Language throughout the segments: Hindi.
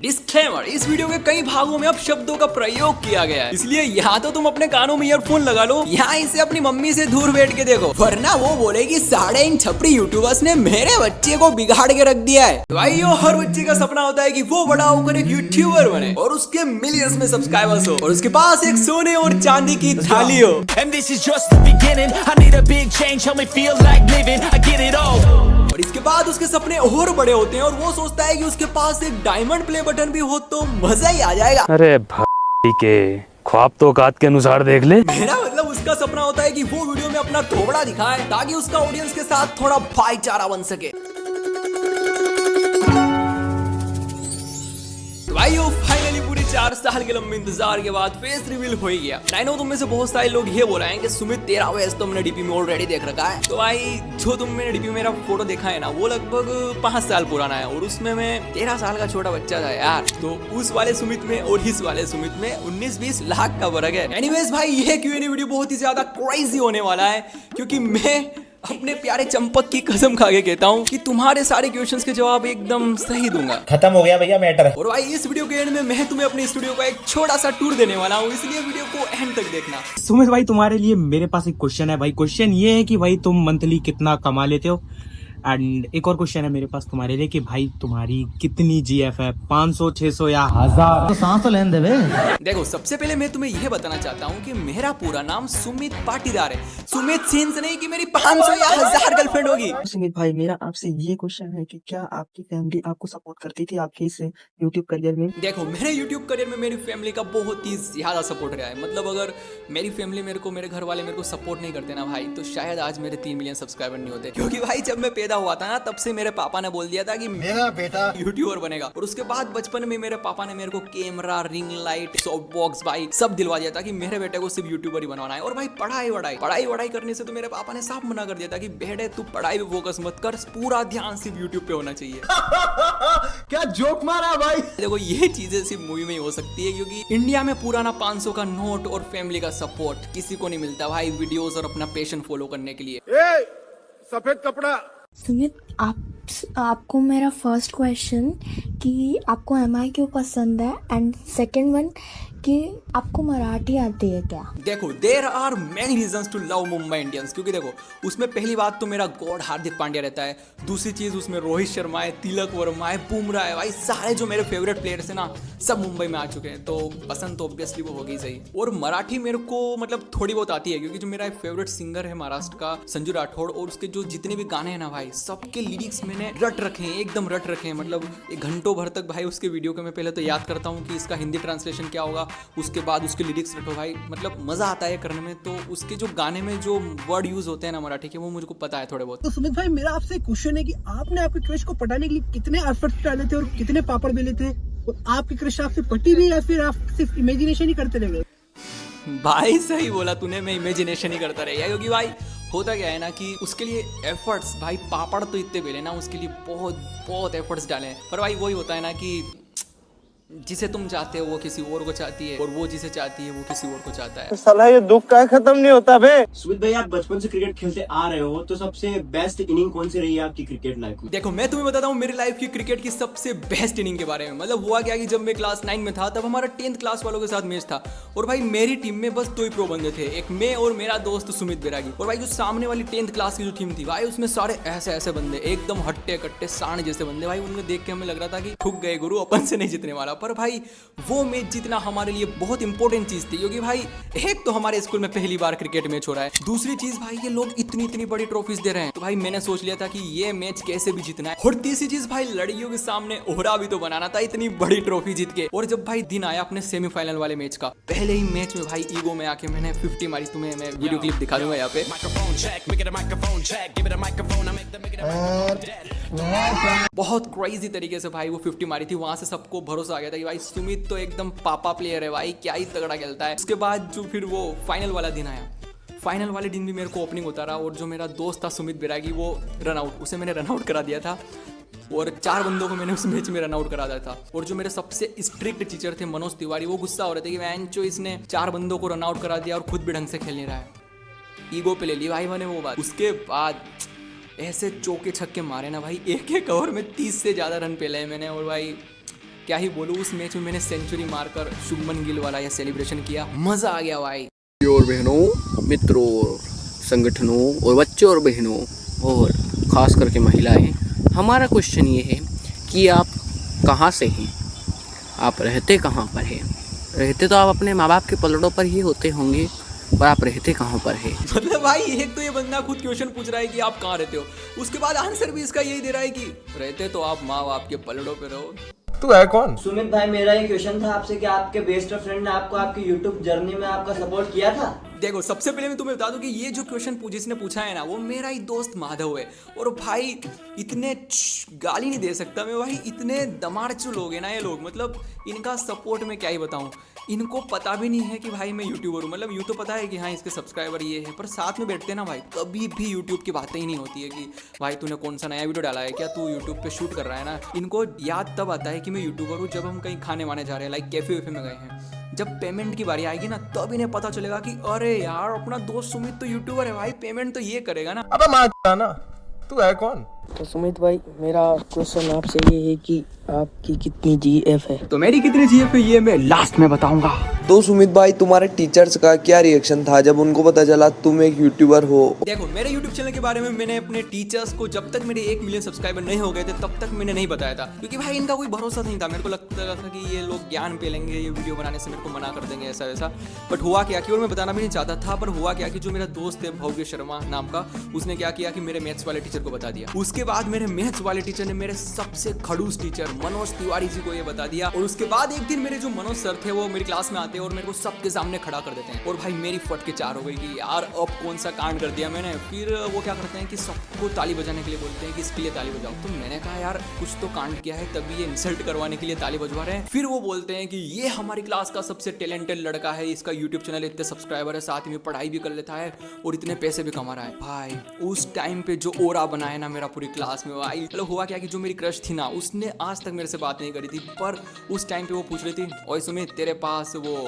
डिस्क्लेमर, इस वीडियो के कई भागों में अब शब्दों का प्रयोग किया गया है, इसलिए यहाँ तो तुम अपने कानों में ईयरफोन लगा लो, यहाँ इसे अपनी मम्मी से दूर बैठ के देखो, वरना वो बोलेगी साढ़े इन छपरी यूट्यूबर्स ने मेरे बच्चे को बिगाड़ के रख दिया है। तो भाइयों, हर बच्चे का सपना होता है कि वो बड़ा होकर एक यूट्यूबर बने और उसके मिलियंस में सब्सक्राइबर्स हो और उसके पास एक सोने और चांदी की थाली हो। और इसके बाद उसके सपने और बड़े होते हैं और वो सोचता है कि उसके पास एक डायमंड प्ले बटन भी हो तो मजा ही आ जाएगा। अरे भाई के ख्वाब तो औकात के अनुसार देख ले। मेरा मतलब उसका सपना होता है कि वो वीडियो में अपना थोबड़ा दिखाए ताकि उसका ऑडियंस के साथ थोड़ा भाईचारा बन सके। भाइयों, फाइनली पूरे 4 साल के लंबे इंतजार के बाद फेस रिवील हो ही गया। आई नो तुम में से बहुत सारे लोग ये बोल रहे हैं कि सुमित तेरा फेस तो हमने डीपी में ऑलरेडी देख रखा है। तो भाई, जो तुमने डीपी में मेरा फोटो देखा है ना, वो लगभग 5 साल पुराना है और उसमें मैं 13 साल का छोटा बच्चा था यार। तो उस वाले सुमित में और इस वाले सुमित में 19-20 लाख का फर्क है। एनीवेज भाई, ये Q&A वीडियो बहुत ही ज्यादा क्रेजी होने वाला है क्योंकि मैं अपने प्यारे चंपक की कसम खा के कहता हूँ कि तुम्हारे सारे क्वेश्चंस के जवाब एकदम सही दूंगा। खत्म हो गया भैया मैटर। और भाई, इस वीडियो के एंड में मैं तुम्हें अपने स्टूडियो का एक छोटा सा टूर देने वाला हूँ, इसलिए वीडियो को एंड तक देखना। सुमित भाई, तुम्हारे लिए मेरे पास एक क्वेश्चन है भाई। क्वेश्चन ये है कि भाई तुम मंथली कितना कमा लेते हो, एंड एक और क्वेश्चन है मेरे पास तुम्हारे लिए कि भाई तुम्हारी कितनी जीएफ है, 500, 600 या 1000? तो सांस तो लेने दे। देखो, सबसे पहले मैं तुम्हें यह बताना चाहता हूँ कि मेरा पूरा नाम सुमित पाटीदार है। सुमित सेन से नहीं कि मेरी 500 या 1000 गर्लफ्रेंड होगी। सुमित भाई, मेरा आपसे ये क्वेश्चन है कि क्या आपकी फैमिली आपको सपोर्ट करती थी आपके इस यूट्यूब करियर में? देखो, मेरे यूट्यूब करियर में मेरी फैमिली का बहुत ही ज्यादा सपोर्ट रहा है। मतलब अगर मेरी फैमिली मेरे घर वाले मेरे को सपोर्ट नहीं करते ना भाई, तो शायद आज मेरे 3 मिलियन सब्सक्राइबर नहीं होते। क्योंकि भाई, जब मैं पैदा हुआ था ना, तब से मेरे पापा ने बोल दिया था कि मेरा बेटा यूट्यूबर बनेगा। और उसके बाद बचपन में मेरे पापा ने मेरे को camera, ring light, soft box भाई सब दिलवा दिया था कि मेरे बेटे को सिर्फ यूट्यूबर ही बनवाना है। और भाई, पढ़ाई करने से तो मेरे पापा ने साफ मना कर दिया था कि बेटे तू पढ़ाई पे फोकस मत कर, पूरा ध्यान सिर्फ यूट्यूब पे होना चाहिए। क्या जोक मारा भाई। देखो, ये चीजें सिर्फ मूवी में ही हो सकती है क्योंकि इंडिया में पुराना 500 का नोट और फैमिली का सपोर्ट किसी को नहीं मिलता भाई, वीडियोस और अपना पैशन फॉलो करने के लिए। सफेद कपड़ा। सुमित, आपको मेरा फर्स्ट क्वेश्चन कि आपको MI क्यों पसंद है, एंड सेकंड वन कि आपको मराठी आती है क्या? देखो, there are many reasons to love Mumbai Indians. क्योंकि देखो, उसमें पहली बात तो मेरा गॉड हार्दिक पांड्या रहता है। दूसरी चीज, उसमें रोहित शर्मा है, तिलक वर्मा है, बुमराह है, भाई सारे जो मेरे फेवरेट प्लेयर्स हैं ना, सब मुंबई में आ चुके हैं। तो पसंद तो ऑब्वियसली वो होगी सही। और मराठी मेरे को मतलब थोड़ी बहुत आती है क्योंकि जो मेरा फेवरेट सिंगर है महाराष्ट्र का संजू राठौड़, और उसके जो जितने भी गाने हैं ना भाई, सबके लिरिक्स मैंने रट रखे हैं, एकदम रट रखे हैं। मतलब एक घंटों भर तक भाई उसके वीडियो के मैं पहले तो याद करता हूँ कि इसका हिंदी ट्रांसलेशन क्या होगा, उसके बाद उसके लिरिक्स रटो भाई, मतलब मजा आता है करने में। तो उसके जो गाने में जो वर्ड यूज होते हैं ना मराठी के, वो मुझको पता है थोड़े बहुत। तो सुमित भाई, मेरा आपसे क्वेश्चन है कि आपने आपके क्रश को पटाने के लिए कितने एफर्ट्स डाले थे और कितने पापड़ बेले थे, और आपकी क्रश आपसे पटी भी या फिर आप सिर्फ इमेजिनेशन ही करते रह गए? भाई सही बोला तूने, मैं इमेजिनेशन ही करता रह गया क्योंकि भाई होता क्या है ना कि उसके लिए एफर्ट्स भाई, पापड़ तो इतने बेले ना, उसके लिए बहुत एफर्ट्स डाले हैं। पर भाई वही होता है ना कि जिसे तुम चाहते हो वो किसी और को चाहती है, और वो जिसे चाहती है वो किसी और को चाहता है। साला ये दुख का खत्म नहीं होता बे। सुमित भाई, आप बचपन से क्रिकेट खेलते आ रहे हो, तो सबसे बेस्ट इनिंग कौन सी रही है आपकी क्रिकेट लाइफ में? देखो, मैं तुम्हें बताता हूँ मेरी लाइफ की क्रिकेट की सबसे बेस्ट इनिंग के बारे में। मतलब हुआ क्या कि जब मैं क्लास 9 में था, तब हमारा 10th क्लास वालों के साथ मैच था और भाई मेरी टीम में बस 2 ही प्रो बंदे थे, एक मैं और मेरा दोस्त सुमित बैरागी। और भाई जो सामने वाली 10th क्लास की जो टीम थी भाई, उसमें सारे ऐसे बंदे, एकदम हट्टे कट्टे सांड जैसे बंदे भाई। उनको देख के हमें लग रहा था कि ठुक गए गुरु, अपन से नहीं जीतने वाला। पर भाई वो मैच जीतना हमारे लिए बहुत इंपॉर्टेंट चीज थी क्योंकि भाई एक तो हमारे स्कूल में पहली बार क्रिकेट मैच हो रहा है, दूसरी चीज भाई ये लोग इतनी बड़ी ट्रॉफीज दे रहे हैं। तो भाई मैंने सोच लिया था कि ये मैच कैसे भी जीतना है, और तीसरी चीज भाई लड़कियों के सामने ओहरा भी तो बनाना था इतनी बड़ी ट्रॉफी जीत के। और जब भाई दिन आया अपने सेमीफाइनल वाले मैच का, पहले ही मैच में भाई ईगो में आके मैंने 50 मारी। तुम्हें मैं वीडियो क्लिप दिखा दूंगा यहाँ पे। बहुत क्रेजी तरीके से भाई वो 50 मारी थी। वहां से सबको भरोसा आ गया था कि भाई सुमित तो एकदम पापा प्लेयर है भाई, क्या ही तगड़ा खेलता है। उसके बाद जो फिर वो फाइनल वाला दिन आया, फाइनल वाले दिन भी मेरे को ओपनिंग होता रहा, और जो मेरा दोस्त था सुमित बैरागी, वो रन आउट, उसे मैंने रन आउट करा दिया था, और 4 बंदों को मैंने उस मैच में रन आउट करा दिया था। और जो मेरे सबसे स्ट्रिक्ट टीचर थे मनोज तिवारी, वो गुस्सा हो रहे थे कि मैंचो इसने 4 बंदों को रन आउट करा दिया और खुद भी ढंग से खेल नहीं रहा है। ईगो पे ले ली भाई मैंने वो बात। उसके बाद ऐसे चौके छक्के मारे ना भाई, एक ओवर में 30 से ज़्यादा रन पेले मैंने। और भाई क्या ही बोलूँ, उस मैच में मैंने सेंचुरी मारकर शुभमन गिल वाला यह सेलिब्रेशन किया, मज़ा आ गया भाई। और बहनों, मित्रों, संगठनों और बच्चों और बहनों और ख़ास करके महिलाएं, हमारा क्वेश्चन ये है कि आप कहाँ से हैं, आप रहते कहाँ पर हैं। रहते तो आप अपने माँ बाप के पलड़ों पर ही होते होंगे, पर आप रहते कहाँ पर है। मतलब भाई एक तो ये बंदा खुद क्वेश्चन पूछ रहा है कि आप कहाँ रहते हो, उसके बाद आंसर भी इसका यही दे रहा है कि रहते तो आप माँ बाप के पलड़ों पे रहो। तू है कौन? सुमित भाई, मेरा ये क्वेश्चन था आपसे कि आपके बेस्ट फ्रेंड ने आपको आपकी यूट्यूब जर्नी में आपका सपोर्ट किया था? देखो, सबसे पहले मैं तुम्हें बता दूं कि ये जो क्वेश्चन जिसने पूछा है ना, वो मेरा ही दोस्त माधव है। और भाई इतने गाली नहीं दे सकता मैं भाई, इतने दमाड़चू लोग हैं ना ये लोग, मतलब इनका सपोर्ट मैं क्या ही बताऊं। इनको पता भी नहीं है कि भाई मैं यूट्यूबर हूँ, मतलब यूँ तो पता है कि हाँ इसके सब्सक्राइबर ये है, पर साथ में बैठते हैं ना भाई, कभी भी यूट्यूब की बातें ही नहीं होती है कि भाई तूने कौन सा नया वीडियो डाला है, क्या तू यूट्यूब पे शूट कर रहा है ना। इनको याद तब आता है कि मैं यूट्यूबर हूँ जब हम कहीं खाने वाने जा रहे हैं, लाइक कैफे वेफे में गए हैं। जब पेमेंट की बारी आएगी ना, तब इन्हें पता चलेगा कि अरे यार अपना दोस्त सुमित तो यूट्यूबर है भाई, पेमेंट तो ये करेगा ना। अबे मार ना, तू है कौन? तो सुमित भाई, मेरा क्वेश्चन आपसे ये है कि आपकी कितनी जीएफ है? तो मेरी कितनी जीएफ है ये मैं लास्ट में बताऊंगा। तो सुमित भाई, तुम्हारे टीचर्स का क्या रिएक्शन था जब उनको पता चला तुम एक यूट्यूबर हो? देखो, मेरे यूट्यूब चैनल के बारे में मैंने अपने टीचर्स को, जब तक मेरे 1 मिलियन सब्सक्राइबर नहीं हो गए थे तब तक मैंने नहीं बताया था, क्योंकि भाई इनका कोई भरोसा नहीं था। मेरे को लगता था कि ये लोग ज्ञान पे लेंगे, ये वीडियो बनाने से मेरे को मना कर देंगे, ऐसा वैसा। बट हुआ क्या कि, और मैं बताना भी नहीं चाहता था, पर हुआ क्या कि जो मेरा दोस्त है भव्य शर्मा नाम का, उसने क्या किया कि मेरे मैथ्स वाले टीचर को बता दिया। उसके बाद मेरे मैथ्स वाले टीचर ने मेरे सबसे खड़ूस टीचर मनोज तिवारी जी को ये बता दिया। और उसके बाद एक दिन मेरे जो मनोज सर थे वो मेरी क्लास में आते हैं और मेरे को सबके सामने खड़ा कर देते हैं। और भाई मेरी फट के चार हो गई कि यार अब कौन सा कांड कर दिया मैंने। फिर वो क्या करते हैं कि सबको ताली बजाने के लिए बोलते हैं कि इसके लिए ताली बजाओ। तो मैंने कहा यार कुछ तो कांड किया है, तभी ये इंसल्ट करवाने के लिए ताली बजवा रहे हैं। फिर वो बोलते हैं कि ये हमारी क्लास का सबसे टैलेंटेड लड़का है, इसका यूट्यूब चैनल, इतने सब्सक्राइबर है, साथ में पढ़ाई भी कर लेता है और इतने पैसे भी कमा रहा है। भाई उस टाइम पे जो ओरा बनाया ना मेरा पूरी क्लास में, भाई मतलब हुआ क्या कि जो मेरी क्रश थी ना, उसने आज तक मेरे से बात नहीं करी थी, पर उस टाइम पे वो पूछ रही थी, ओए सुमित तेरे पास वो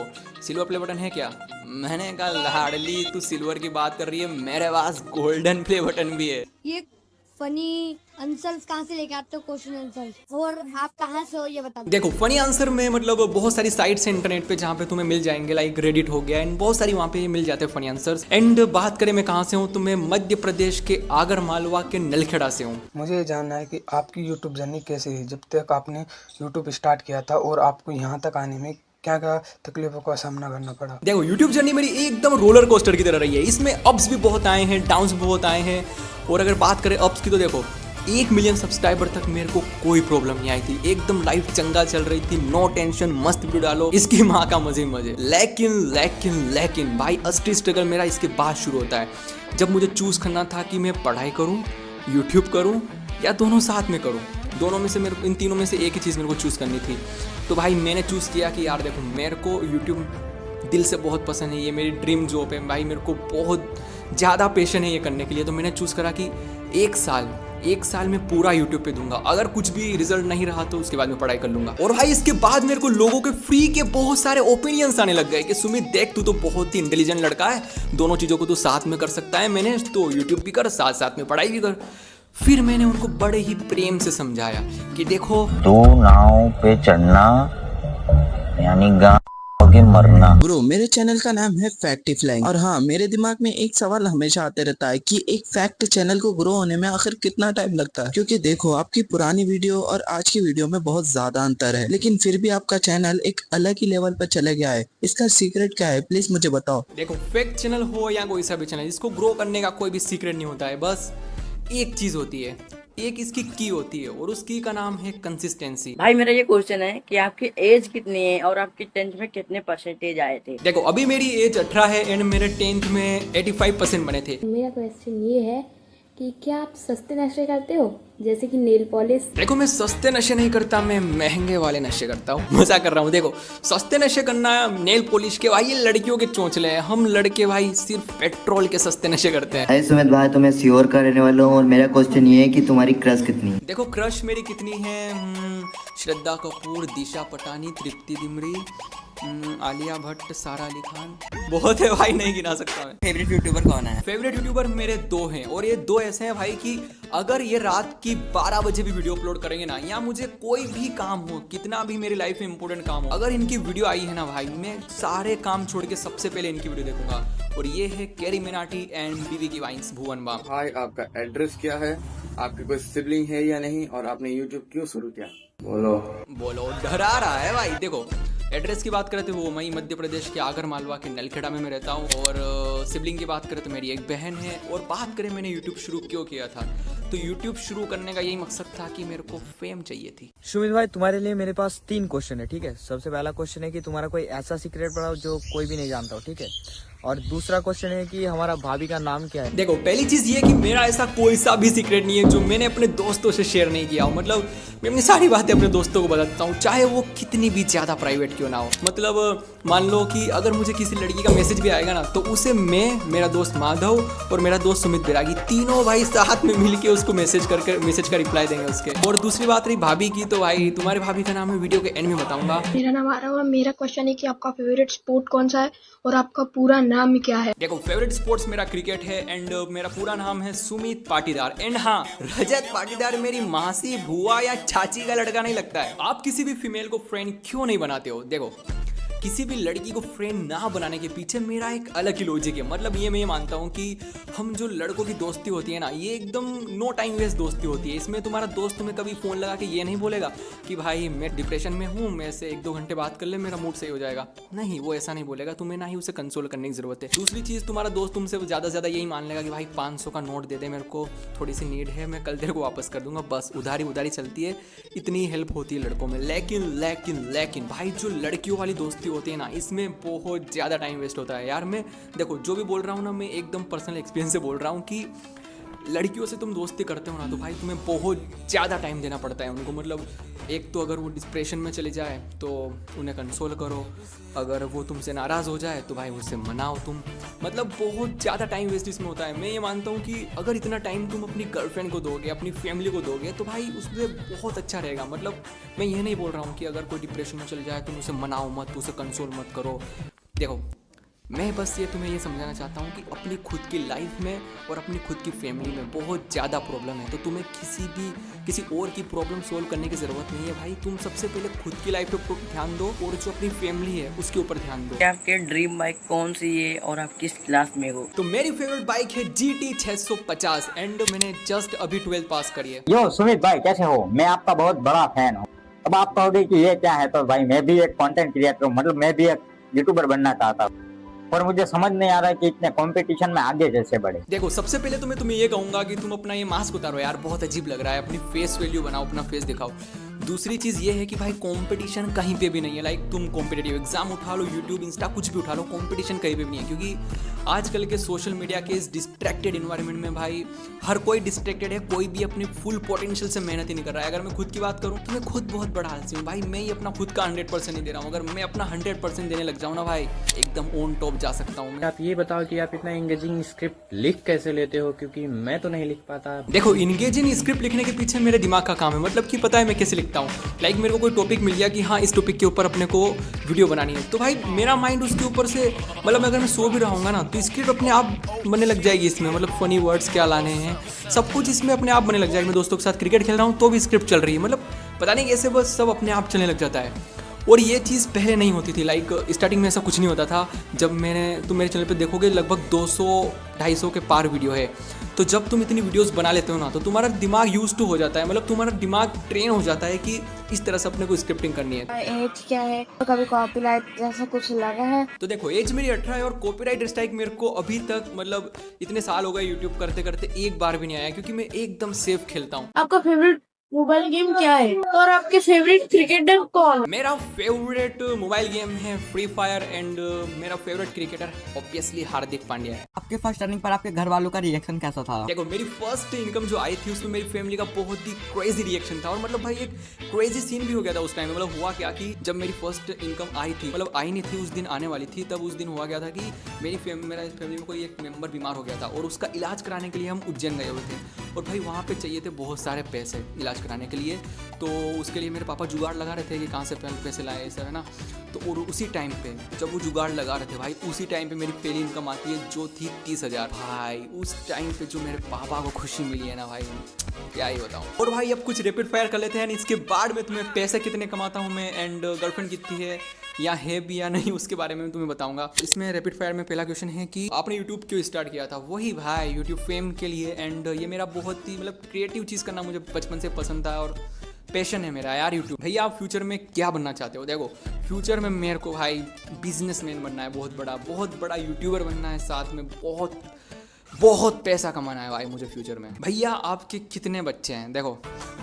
सिल्वर प्ले बटन है क्या? मैंने कहा लाडली तू सिल्वर की बात कर रही है, मेरे पास गोल्डन प्ले बटन भी है। ये फनी आंसर्स कहाँ से लेके आते हो, क्वेश्चन आंसर्स, और आप कहाँ से हो ये बता दो। देखो फनी आंसर में मतलब बहुत सारी साइट्स हैं इंटरनेट पे जहाँ पे तुम्हें मिल जाएंगे, लाइक रेडिट हो गया, एंड बहुत सारी वहाँ पे मिल जाते हैं फनी आंसर्स। एंड बात करें मैं कहाँ से हूँ, तो मैं मध्य प्रदेश के आगर मालवा के नलखेड़ा से हूँ। मुझे ये जानना है कि आपकी यूट्यूब जर्नी कैसे है, जब तक आपने यूट्यूब स्टार्ट किया था और आपको यहाँ तक आने में क्या क्या तकलीफों का सामना करना पड़ा? देखो यूट्यूब जर्नी मेरी एकदम रोलर कोस्टर की तरह रही है। इसमें अप्स भी बहुत आए हैं, डाउन्स भी बहुत आए हैं। और अगर बात करें अप्स की, तो देखो 1 मिलियन सब्सक्राइबर तक मेरे को कोई प्रॉब्लम नहीं आई थी, एकदम लाइफ चंगा चल रही थी, नो टेंशन, मस्त वीडियो डालो, इसकी माँ का मजे मजे। लेकिन भाई असली स्ट्रगल मेरा इसके बाद शुरू होता है, जब मुझे चूज करना था कि मैं पढ़ाई करूँ, यूट्यूब करूँ या दोनों साथ में करूँ। दोनों में से मेरे को, इन तीनों में से एक ही चीज़ मेरे को चूज़ करनी थी। तो भाई मैंने चूज़ किया कि यार देखो मेरे को यूट्यूब दिल से बहुत पसंद है, ये मेरी ड्रीम जॉब है भाई, मेरे को बहुत ज़्यादा पैशन है ये करने के लिए। तो मैंने चूज़ करा कि 1 साल में पूरा यूट्यूब पे दूंगा, अगर कुछ भी रिजल्ट नहीं रहा तो उसके बाद में पढ़ाई कर लूंगा। और भाई इसके बाद मेरे को लोगों के फ्री के बहुत सारे ओपिनियंस आने लग गए कि सुमित देख तू तो बहुत ही इंटेलिजेंट लड़का है, दोनों चीज़ों को तू साथ में कर सकता है, मैंने तो यूट्यूब भी कर, साथ साथ में पढ़ाई भी कर। फिर मैंने उनको बड़े ही प्रेम से समझाया कि देखो, दो नाव पे चढ़ना यानी गाँव के मरना। ब्रो मेरे चैनल का नाम है फैक्टिफ्लाइंग, और हाँ मेरे दिमाग में एक सवाल हमेशा आते रहता है कि एक फैक्ट चैनल को ग्रो होने में आखिर कितना टाइम लगता है, क्योंकि देखो आपकी पुरानी वीडियो और आज की वीडियो में बहुत ज्यादा अंतर है, लेकिन फिर भी आपका चैनल एक अलग ही लेवल पर चले गया है। इसका सीक्रेट क्या है, प्लीज मुझे बताओ। देखो फैक्ट चैनल हो या कोई सा भी चैनल, इसको ग्रो करने का कोई भी सीक्रेट नहीं होता है, बस एक चीज होती है, एक इसकी की होती है, और उस की का नाम है कंसिस्टेंसी। भाई मेरा ये क्वेश्चन है कि आपकी एज कितनी है और आपकी 10th में कितने परसेंटेज आए थे? देखो अभी मेरी एज 18 है एंड मेरे 10th में 85% बने थे। मेरा क्वेश्चन ये है कि क्या आप सस्ते नशे करते हो, जैसे कि नेल पॉलिश? देखो मैं सस्ते नशे नहीं करता, मैं महंगे वाले नशे करता हूँ, मजा कर रहा हूँ। देखो सस्ते नशे करना, नेल पॉलिश के भाई ये लड़कियों के चोंचले हैं, हम लड़के भाई सिर्फ पेट्रोल के सस्ते नशे करते हैं। अरे सुमित भाई, तो मैं सीओर का रहने वाला हूँ और मेरा क्वेश्चन ये है कि तुम्हारी क्रश कितनी है? देखो क्रश मेरी कितनी है, श्रद्धा कपूर, दिशा पटानी, तृप्ति डिमरी, आलिया भट्ट, सारा अली खान, बहुत है भाई, नहीं गिना सकता मैं। फेवरेट यूट्यूबर कौन है? फेवरेट यूट्यूबर मेरे 2 हैं, और ये 2 ऐसे हैं भाई कि अगर ये रात की 12 बजे भी वीडियो अपलोड करेंगे ना, या मुझे कोई भी काम हो, कितना भी मेरी लाइफ में इंपॉर्टेंट काम हो, अगर इनकी वीडियो आई है ना भाई, मैं सारे काम छोड़ के सबसे पहले इनकी वीडियो देखूंगा। और ये है कैरी मिनाटी एंड बीवी की वाइन्स, भुवन बाम। हाय, आपका एड्रेस क्या है, आपकी कोई सिबलिंग है या नहीं, और आपने यूट्यूब क्यों शुरू किया? बोलो, डरा रहा है भाई। देखो, एड्रेस की बात करें तो वो मैं मध्य प्रदेश के आगर मालवा के नलखेड़ा में मैं रहता हूँ, और सिबलिंग की बात करें तो मेरी एक बहन है। और बात करें मैंने यूट्यूब शुरू क्यों किया था, तो यूट्यूब शुरू करने का यही मकसद था कि मेरे को फेम चाहिए थी। सुमित भाई, तुम्हारे लिए मेरे पास 3 क्वेश्चन है, ठीक है। सबसे पहला क्वेश्चन है कि तुम्हारा कोई ऐसा सीक्रेट पड़ा हो जो कोई भी नहीं जानता हो, ठीक है। और दूसरा क्वेश्चन है कि हमारा भाभी का नाम क्या है। देखो, पहली चीज ये कि मेरा ऐसा कोई सा भी सीक्रेट नहीं है जो मैंने अपने दोस्तों से शेयर नहीं किया हो। मतलब मैं अपनी सारी बातें अपने दोस्तों को बताता हूँ, चाहे वो कितनी भी ज्यादा प्राइवेट क्यों ना हो। मतलब मान लो कि अगर मुझे किसी लड़की का मैसेज भी आएगा ना, तो उसे मैं, मेरा दोस्त माधव और मेरा दोस्त सुमित बैरागी, तीनों भाई साथ में मिलके उसको मैसेज का रिप्लाई देंगे उसके। और दूसरी बात रही भाभी की, तो भाई तुम्हारे भाभी का नाम मैं वीडियो के एंड में बताऊंगा। मेरा नाम आ रहा है। मेरा क्वेश्चन है कि आपका फेवरेट स्पोर्ट कौन सा है और आपका पूरा नाम क्या है। देखो, फेवरेट स्पोर्ट्स मेरा क्रिकेट है, एंड मेरा पूरा नाम है सुमित पाटीदार। एंड हाँ, रजत पाटीदार मेरी मासी, बुआ या चाची का लड़का नहीं लगता है। आप किसी भी फीमेल को फ्रेंड क्यों नहीं बनाते हो? देखो, किसी भी लड़की को फ्रेंड ना बनाने के पीछे मेरा एक अलग ही लॉजिक है। मतलब ये मैं मानता हूँ कि हम जो लड़कों की दोस्ती होती है ना, ये एकदम नो टाइम वेस्ट दोस्ती होती है। इसमें तुम्हारा दोस्त तुम्हें कभी फ़ोन लगा के ये नहीं बोलेगा कि भाई मैं डिप्रेशन में हूँ, मैं से 1-2 घंटे बात कर ले, मेरा मूड सही हो जाएगा। नहीं, वो ऐसा नहीं बोलेगा। तुम्हें ना ही उसे कंसोल करने की ज़रूरत है। दूसरी चीज़, तुम्हारा दोस्त तुमसे ज़्यादा से ज़्यादा यही मान लेगा कि भाई 500 का नोट दे दे, मेरे को थोड़ी सी नीड है, मैं कल तेरे को वापस कर दूंगा। बस उधारी चलती है, इतनी हेल्प होती है लड़कों में। लेकिन भाई जो लड़कियों वाली दोस्ती होती है ना, इसमें बहुत ज़्यादा टाइम वेस्ट होता है यार। मैं देखो, जो भी बोल रहा हूँ ना, मैं एकदम पर्सनल एक्सपीरियंस से बोल रहा हूँ कि लड़कियों से तुम दोस्ती करते हो ना, तो भाई तुम्हें बहुत ज़्यादा टाइम देना पड़ता है उनको। मतलब एक तो अगर वो डिप्रेशन में चले जाए तो उन्हें कंसोल करो, अगर वो तुमसे नाराज़ हो जाए तो भाई उससे मनाओ तुम। मतलब बहुत ज़्यादा टाइम वेस्ट इसमें होता है। मैं ये मानता हूँ कि अगर इतना टाइम तुम अपनी गर्लफ्रेंड को दोगे, अपनी फैमिली को दोगे, तो भाई उसमें बहुत अच्छा रहेगा। मतलब मैं ये नहीं बोल रहा हूँ कि अगर कोई डिप्रेशन में चले जाए तुम उसे मनाओ मत, उसे कंसोल मत करो। देखो, मैं बस ये तुम्हें ये समझाना चाहता हूँ कि अपनी खुद की लाइफ में और अपनी खुद की फैमिली में बहुत ज़्यादा प्रॉब्लम है, तो तुम्हें किसी और की प्रॉब्लम सोल्व करने की ज़रूरत नहीं है भाई। तुम सबसे पहले खुद की लाइफ पे ध्यान दो, और जो अपनी फैमिली है उसके ऊपर ध्यान दो। आपके ड्रीम बाइक कौन सी है और आप किस क्लास में हो? तो मेरी फेवरेट बाइक है GT 650, एंड मैंने जस्ट अभी 12th पास करी है। यो सुमित भाई, कैसे हो? मैं आपका बहुत बड़ा फैन हूँ। अब आप कहोगे कि ये क्या है, तो भाई मैं भी एक कंटेंट क्रिएटर हूँ, मतलब मैं भी एक यूट्यूबर बनना चाहता हूँ, और मुझे समझ नहीं आ रहा है कि इतने कंपटीशन में आगे कैसे बढ़े। देखो, सबसे पहले तो मैं तुम्हें ये कहूंगा कि तुम अपना ये मास्क उतारो यार, बहुत अजीब लग रहा है। अपनी फेस वैल्यू बनाओ, अपना फेस दिखाओ। दूसरी चीज़ ये है कि भाई कंपटीशन कहीं पे भी नहीं है। लाइक तुम कॉम्पिटेटिव एग्जाम उठा लो, यूट्यूब, इंस्टा, कुछ भी उठा लो, कंपटीशन कहीं पे भी नहीं है। क्योंकि आजकल के सोशल मीडिया के इस डिस्ट्रैक्टेड इन्वायरमेंट में भाई हर कोई डिस्ट्रैक्टेड है, कोई भी अपनी फुल पोटेंशियल से मेहनत ही नहीं कर रहा है। अगर मैं खुद की बात करूँ तो मैं खुद बहुत बड़ा आलसी हूँ भाई। मैं ही अपना खुद का 100% नहीं दे रहा हूँ। अगर मैं अपना 100% देने लग जाऊँ ना भाई, एकदम ऑन टॉप जा सकता हूँ। आप ये बताओ कि आप इतना एंगेजिंग स्क्रिप्ट लिख कैसे लेते हो, क्योंकि मैं तो नहीं लिख पाता। देखो, एंगेजिंग स्क्रिप्ट लिखने के पीछे मेरे दिमाग का काम है। मतलब कि पता है मैं कैसे लिखता हूँ। लाइक मेरे को कोई टॉपिक मिल गया कि हाँ इस टॉपिक के ऊपर अपने को वीडियो बनानी है, तो भाई मेरा माइंड उसके ऊपर से, मतलब अगर मैं सो भी रहूँगा ना, तो स्क्रिप्ट अपने आप बनने लग जाएगी इसमें। मतलब फनी वर्ड्स क्या लाने हैं, सब कुछ इसमें अपने आप बनने लग जाएगा। मैं दोस्तों के साथ क्रिकेट खेल रहा हूँ तो भी स्क्रिप्ट चल रही है। मतलब पता नहीं कैसे बस सब अपने आप चलने लग जाता है। और ये चीज़ पहले नहीं होती थी। लाइक स्टार्टिंग में ऐसा कुछ नहीं होता था। जब तुम मेरे चैनल पे देखोगे लगभग 200-250 के पार वीडियो है। तो जब तुम इतनी वीडियोस बना लेते हो ना, तो तुम्हारा दिमाग यूज टू हो जाता है। मतलब तुम्हारा दिमाग ट्रेन हो जाता है कि इस तरह से अपने को स्क्रिप्टिंग करनी है। एज क्या है? तो कभी कॉपीराइट जैसा कुछ लगा है? तो देखो, एज मेरी 18 है और कॉपीराइट स्ट्राइक मेरे को अभी तक, मतलब इतने साल हो गए यूट्यूब करते करते, एक बार भी नहीं आया, क्योंकि मैं एकदम सेफ खेलता हूँ। आपका फेवरेट मोबाइल गेम क्या है और आपके फेवरेट क्रिकेटर कौन? मेरा फेवरेट मोबाइल गेम है फ्री फायर, एंड मेरा favourite cricketer obviously Hardik Pandya है। आपके फर्स्ट अर्निंग पर आपके घर वालों का रिएक्शन कैसा था? देखो, मेरी फर्स्ट इनकम जो आई थी उसमें मेरी फैमिली का बहुत ही क्रेजी रिएक्शन था। और मतलब भाई एक क्रेजी सीन भी हो गया था उस टाइम में। मतलब हुआ क्या कि जब मेरी फर्स्ट इनकम आई थी, मतलब आई नहीं थी उस दिन, आने वाली थी, तब उस दिन हुआ गया था कि मेरा फैमिली में कोई एक मेंबर बीमार हो गया था और उसका इलाज कराने के लिए हम उज्जैन गए हुए थे। और भाई वहाँ पे चाहिए थे बहुत सारे पैसे इलाज कराने के लिए। तो उसके लिए मेरे पापा जुगाड़ लगा रहे थे कि कहाँ से पैसे लाए सर, है ना। तो और उसी टाइम पे जब वो जुगाड़ लगा रहे थे भाई, उसी टाइम पे मेरी पहली इनकम आती है जो थी 30,000। भाई उस टाइम पे जो मेरे पापा को खुशी मिली है ना भाई, क्या ही बताऊँ। और भाई अब कुछ रैपिड फायर कर लेते हैं, इसके बाद में तुम्हें पैसे कितने कमाता हूँ मैं एंड गर्लफ्रेंड कितनी है या है भी या नहीं, उसके बारे में तुम्हें बताऊंगा। इसमें रैपिड फायर में पहला क्वेश्चन है कि आपने यूट्यूब क्यों स्टार्ट किया था। वही भाई यूट्यूब फेम के लिए एंड ये मेरा बहुत ही मतलब क्रिएटिव चीज़ करना मुझे बचपन से पसंद था और पैशन है मेरा यार यूट्यूब। भैया आप फ्यूचर में क्या बनना चाहते हो। देखो फ्यूचर में मेरे को भाई बिजनेसमैन बनना है, बहुत बड़ा यूट्यूबर बनना है, साथ में बहुत पैसा कमाना है भाई मुझे फ्यूचर में। भैया आपके कितने बच्चे हैं। देखो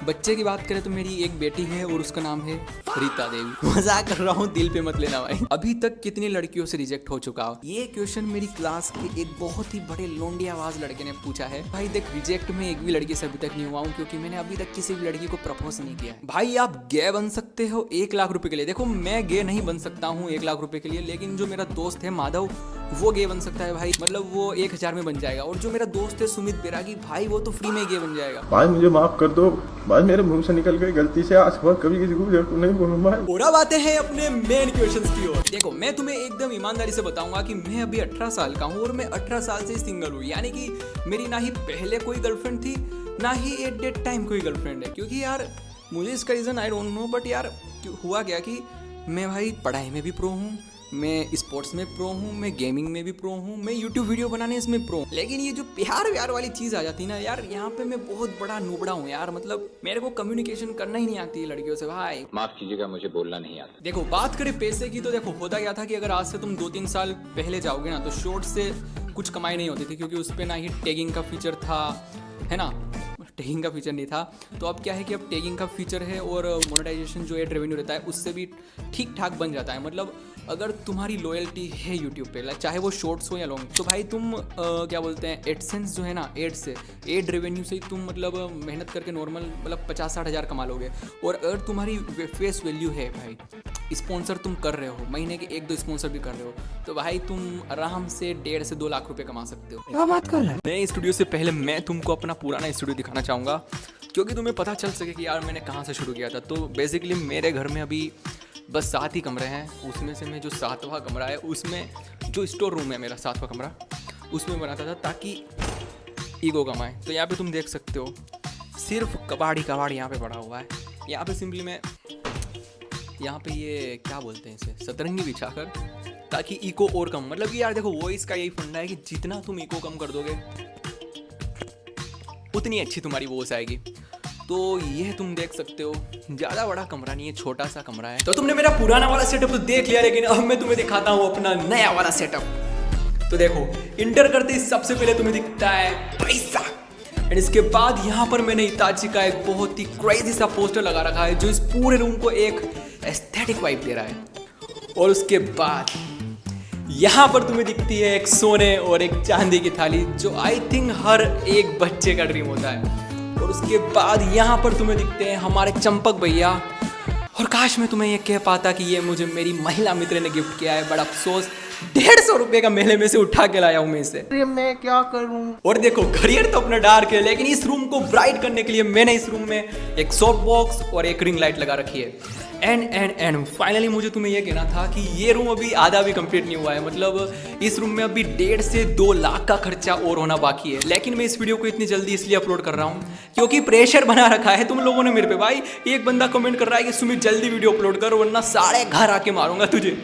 बच्चे की बात करें तो मेरी एक बेटी है और उसका नाम है रीता देवी। मजाक कर रहा हूँ, दिल पे मत लेना भाई। अभी तक कितनी लड़कियों से रिजेक्ट हो चुका हो। ये क्वेश्चन मेरी क्लास के एक बहुत ही बड़े लोंडी आवाज लड़के ने पूछा है। भाई देख रिजेक्ट में एक भी लड़की से अभी तक नहीं हुआ हूँ क्योंकि मैंने अभी तक किसी भी लड़की को प्रपोज नहीं किया है। भाई आप गे बन सकते हो 1 लाख रुपए के लिए। देखो मैं गे नहीं बन सकता हूँ 1 लाख रुपए के लिए, लेकिन जो मेरा दोस्त है माधव वो गे बन सकता है भाई, मतलब वो 1000 में बन जाएगा। और जो मेरा दोस्त है सुमित बैरागी भाई वो तो फ्री में गे बन जाएगा। भाई मुझे माफ कर दो भाई, मेरे मुंह से निकल गई गलती से, आज बार कभी किसी को नहीं बोलूंगा। और अब आते हैं अपने मेन क्वेश्चंस की ओर। देखो मैं तुम्हें एकदम ईमानदारी से बताऊंगा कि मैं अभी 18 साल का हूँ और मैं 18 साल से सिंगल हूँ, यानी कि मेरी ना ही पहले कोई गर्लफ्रेंड थी ना ही एट डेट टाइम कोई गर्लफ्रेंड है। क्योंकि यार मुझे इसका reason I don't know, but यार हुआ क्या कि मैं भाई पढ़ाई में भी प्रो हूँ, मैं स्पोर्ट्स में प्रो हूँ, मैं गेमिंग में भी प्रो हूँ, मैं यूट्यूब वीडियो बनाने इसमें प्रो हूँ। लेकिन ये जो प्यार वाली चीज़ आ जाती है ना यार, यहाँ पे मैं बहुत बड़ा नुबड़ा हूँ यार। मतलब मेरे को कम्युनिकेशन करना ही नहीं आती है लड़कियों से भाई। माफ कीजिएगा मुझे बोलना नहीं आता। देखो बात करें पैसे की तो देखो होता क्या था कि अगर आज से तुम 2-3 साल पहले जाओगे ना तो शॉर्ट से कुछ कमाई नहीं होती थी, क्योंकि उस पर ना ही टैगिंग का फीचर था, है ना, टैगिंग का फीचर नहीं था। तो अब क्या है कि अब टैगिंग का फीचर है और मोनेटाइजेशन जो एड रेवेन्यू रहता है उससे भी ठीक ठाक बन जाता है। मतलब अगर तुम्हारी लॉयल्टी है यूट्यूब पे, अचाहे वो शॉर्ट्स हो या लॉन्ग, तो भाई तुम क्या बोलते हैं एडसेंस जो है ना, एड रेवेन्यू से ही तुम मतलब मेहनत करके नॉर्मल मतलब 50-60 हज़ार कमा लोगे। और अगर तुम्हारी फेस वैल्यू है भाई, स्पॉन्सर तुम कर रहे हो, महीने के 1-2 स्पॉन्सर भी कर रहे हो, तो भाई तुम आराम से 1.5 से 2 लाख रुपए कमा सकते हो। क्या बात कर रहे हैं। नए स्टूडियो से पहले मैं तुमको अपना पुराना स्टूडियो दिखाना चाहूँगा, क्योंकि तुम्हें पता चल सके कि यार मैंने कहाँ से शुरू किया था। तो बेसिकली मेरे घर में अभी बस 7 ही कमरे हैं, उसमें से मैं जो 7वां कमरा है उसमें जो स्टोर रूम है मेरा 7वां कमरा, उसमें बनाता था ताकि ईगो कमाए। तो यहाँ पे तुम देख सकते हो सिर्फ कबाड़ यहाँ पे पड़ा हुआ है। यहाँ पे सिंपली मैं यहाँ पे ये क्या बोलते हैं इसे, सतरंगी बिछाकर, ताकि इको और कम, मतलब कि यार देखो वॉइस का यही फंडा है कि जितना तुम इको कम कर दोगे उतनी अच्छी तुम्हारी वॉइस आएगी। तो ये तुम देख सकते हो, ज़्यादा बड़ा कमरा नहीं है, छोटा सा कमरा है। तो तुमने मेरा पुराना वाला सेटअप तो देख लिया, लेकिन अब मैं तुम्हें दिखाता हूँ अपना नया वाला सेटअप। तो देखो इंटर करते ही सबसे पहले तुम्हें दिखता है पैसा, एंड इसके बाद यहाँ पर मैंने इताची का एक बहुत ही क्रेजी सा पोस्टर लगा रखा है जो इस पूरे रूम को एक एस्थेटिक वाइब दे रहा है। और उसके बाद यहाँ पर तुम्हें दिखती है एक सोने और एक चांदी की थाली, जो आई थिंक हर एक बच्चे का ड्रीम होता है। और उसके बाद यहाँ पर तुम्हें दिखते हैं हमारे चंपक भैया, और काश मैं तुम्हें ये कह पाता कि ये मुझे मेरी महिला मित्र ने गिफ्ट किया है, बड़ा अफसोस 150 रुपए का मेले में से उठा के लाया हूँ मैं इसे। मैं क्या करूँ। और देखो करियर तो अपना डार्क है, लेकिन इस रूम को ब्राइट करने के लिए मैंने इस रूम में एक सॉफ्ट बॉक्स और एक रिंग लाइट लगा रखी है। एंड फाइनली मुझे तुम्हें यह कहना था कि ये रूम अभी आधा भी कंप्लीट नहीं हुआ है, मतलब इस रूम में अभी 1.5 से 2 लाख का खर्चा और होना बाकी है। लेकिन मैं इस वीडियो को इतनी जल्दी इसलिए अपलोड कर रहा हूँ क्योंकि प्रेशर बना रखा है तुम लोगों ने मेरे पे। भाई एक बंदा कमेंट कर रहा है कि सुमित जल्दी वीडियो अपलोड कर वरना सारे घर आके मारूंगा तुझे।